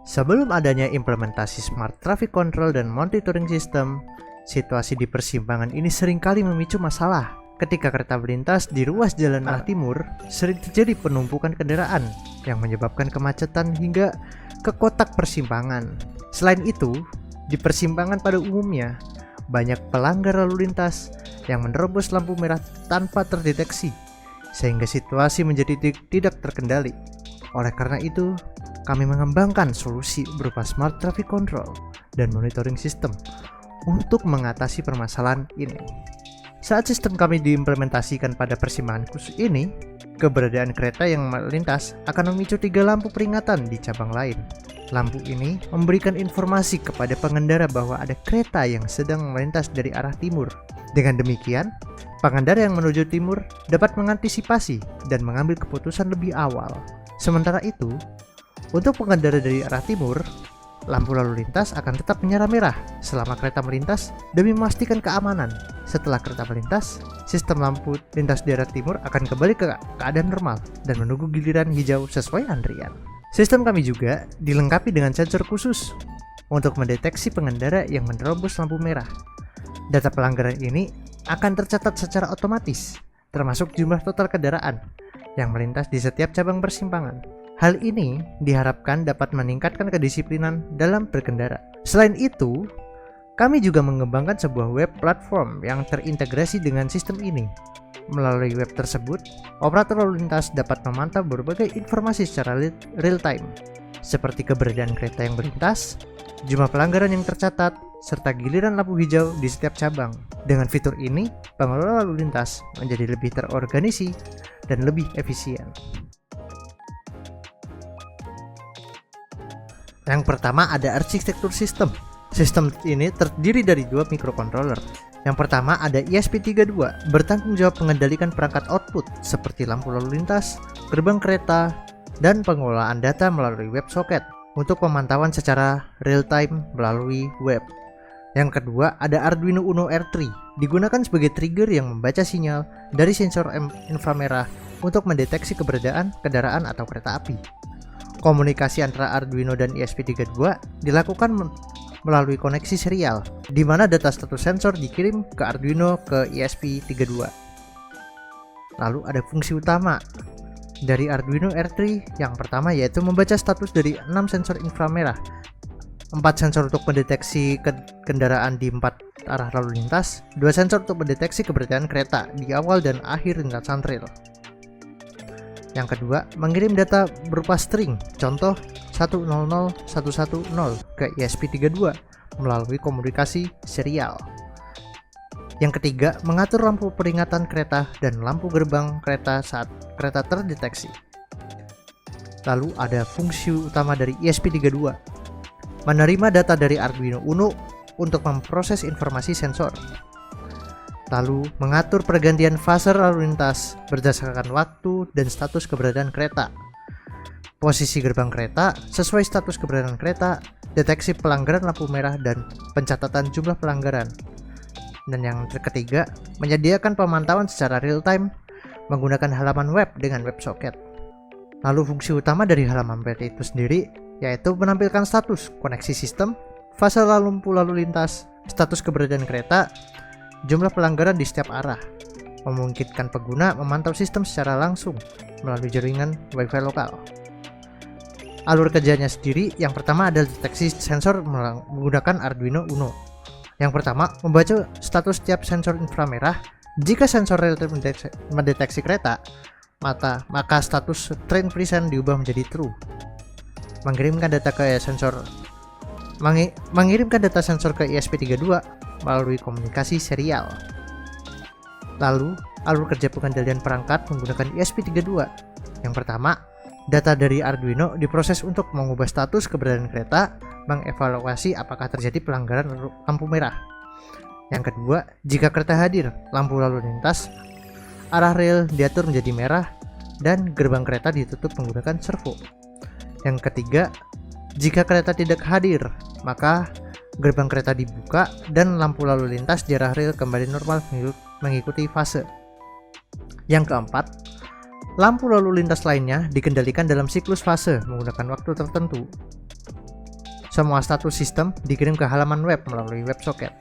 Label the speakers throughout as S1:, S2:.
S1: Sebelum adanya implementasi Smart Traffic Control dan Monitoring System, situasi di persimpangan ini seringkali memicu masalah. Ketika kereta melintas di ruas jalan arah timur, sering terjadi penumpukan kendaraan yang menyebabkan kemacetan hingga ke kotak persimpangan. Selain itu, di persimpangan pada umumnya, banyak pelanggar lalu lintas yang menerobos lampu merah tanpa terdeteksi, sehingga situasi menjadi tidak terkendali. Oleh karena itu, kami mengembangkan solusi berupa Smart Traffic Control dan Monitoring System untuk mengatasi permasalahan ini. Saat sistem kami diimplementasikan pada persimpangan khusus ini, keberadaan kereta yang melintas akan memicu 3 lampu peringatan di cabang lain. Lampu ini memberikan informasi kepada pengendara bahwa ada kereta yang sedang melintas dari arah timur. Dengan demikian, pengendara yang menuju timur dapat mengantisipasi dan mengambil keputusan lebih awal. Sementara itu, untuk pengendara dari arah timur, lampu lalu lintas akan tetap menyala merah selama kereta melintas demi memastikan keamanan. Setelah kereta melintas, sistem lampu lintas di arah timur akan kembali ke keadaan normal dan menunggu giliran hijau sesuai antrian. Sistem kami juga dilengkapi dengan sensor khusus untuk mendeteksi pengendara yang menerobos lampu merah. Data pelanggaran ini akan tercatat secara otomatis, termasuk jumlah total kendaraan yang melintas di setiap cabang persimpangan. Hal ini diharapkan dapat meningkatkan kedisiplinan dalam berkendara. Selain itu, kami juga mengembangkan sebuah web platform yang terintegrasi dengan sistem ini. Melalui web tersebut, operator lalu lintas dapat memantau berbagai informasi secara real time, seperti keberadaan kereta yang melintas, jumlah pelanggaran yang tercatat, serta giliran lampu hijau di setiap cabang. Dengan fitur ini, pengelola lalu lintas menjadi lebih terorganisasi dan lebih efisien. Yang pertama ada arsitektur sistem. Sistem ini terdiri dari 2 microcontroller. Yang pertama ada ESP32, bertanggung jawab mengendalikan perangkat output seperti lampu lalu lintas, gerbang kereta, dan pengelolaan data melalui WebSocket untuk pemantauan secara real time melalui web. Yang kedua ada Arduino Uno R3, digunakan sebagai trigger yang membaca sinyal dari sensor inframerah untuk mendeteksi keberadaan kendaraan atau kereta api. Komunikasi antara Arduino dan ESP32 dilakukan melalui koneksi serial, di mana data status sensor dikirim ke Arduino ke ESP32. Lalu ada fungsi utama dari Arduino R3 yang pertama yaitu membaca status dari 6 sensor inframerah, 4 sensor untuk mendeteksi kendaraan di 4 arah lalu lintas, 2 sensor untuk mendeteksi keberadaan kereta di awal dan akhir lintasan rel. Yang kedua, mengirim data berupa string, contoh 100 110 ke ESP32 melalui komunikasi serial. Yang ketiga, mengatur lampu peringatan kereta dan lampu gerbang kereta saat kereta terdeteksi. Lalu ada fungsi utama dari ESP32, menerima data dari Arduino Uno untuk memproses informasi sensor. Lalu mengatur pergantian fase lalu lintas berdasarkan waktu dan status keberadaan kereta. Posisi gerbang kereta sesuai status keberadaan kereta, deteksi pelanggaran lampu merah dan pencatatan jumlah pelanggaran. Dan yang ketiga, menyediakan pemantauan secara real time menggunakan halaman web dengan WebSocket. Lalu fungsi utama dari halaman web itu sendiri yaitu menampilkan status koneksi sistem, fase lampu lalu lintas, status keberadaan kereta, jumlah pelanggaran di setiap arah, memungkinkan pengguna memantau sistem secara langsung melalui jaringan Wi-Fi lokal. Alur kerjanya sendiri, yang pertama adalah deteksi sensor menggunakan Arduino Uno. Yang pertama, membaca status setiap sensor inframerah. Jika sensor real time mendeteksi kereta, maka status train present diubah menjadi true. Mengirimkan data sensor ke ESP32 melalui komunikasi serial. Lalu, alur kerja pengendalian perangkat menggunakan ESP32. Yang pertama, data dari Arduino diproses untuk mengubah status keberadaan kereta, mengevaluasi apakah terjadi pelanggaran lampu merah. Yang kedua, jika kereta hadir, lampu lalu lintas, arah rel diatur menjadi merah, dan gerbang kereta ditutup menggunakan servo. Yang ketiga, jika kereta tidak hadir, maka gerbang kereta dibuka dan lampu lalu lintas di arah rel kembali normal mengikuti fase. Yang keempat, lampu lalu lintas lainnya dikendalikan dalam siklus fase menggunakan waktu tertentu. Semua status sistem dikirim ke halaman web melalui WebSocket.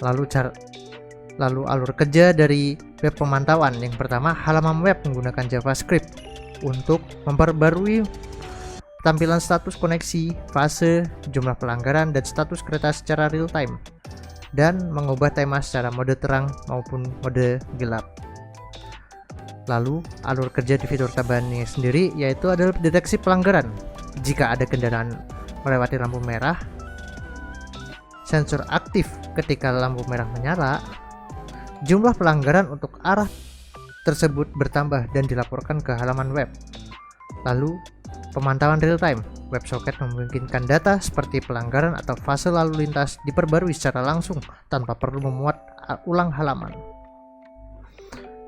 S1: Lalu alur kerja dari web pemantauan. Yang pertama, halaman web menggunakan JavaScript untuk memperbarui tampilan status koneksi, fase, jumlah pelanggaran, dan status kereta secara real time, dan mengubah tema secara mode terang maupun mode gelap. Lalu alur kerja di fitur tambahannya sendiri yaitu adalah deteksi pelanggaran. Jika ada kendaraan melewati lampu merah, sensor aktif ketika lampu merah menyala, jumlah pelanggaran untuk arah tersebut bertambah dan dilaporkan ke halaman web. Lalu pemantauan real time. WebSocket memungkinkan data seperti pelanggaran atau fase lalu lintas diperbarui secara langsung tanpa perlu memuat ulang halaman.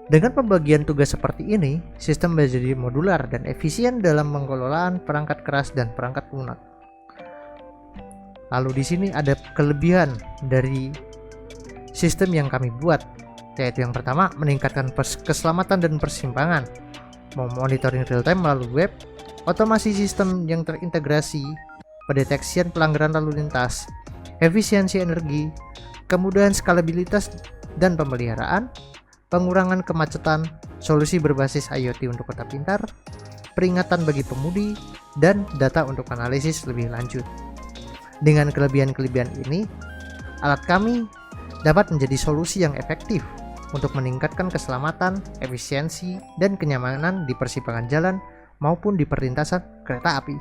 S1: Dengan pembagian tugas seperti ini, sistem menjadi modular dan efisien dalam pengelolaan perangkat keras dan perangkat lunak. Lalu di sini ada kelebihan dari sistem yang kami buat, yaitu yang pertama, meningkatkan keselamatan dan persimpangan, monitoring real time melalui web, otomasi sistem yang terintegrasi, pendeteksian pelanggaran lalu lintas, efisiensi energi, kemudahan skalabilitas dan pemeliharaan, pengurangan kemacetan, solusi berbasis IoT untuk kota pintar, peringatan bagi pemudi, dan data untuk analisis lebih lanjut. Dengan kelebihan-kelebihan ini, alat kami dapat menjadi solusi yang efektif untuk meningkatkan keselamatan, efisiensi, dan kenyamanan di persimpangan jalan maupun di perlintasan kereta api.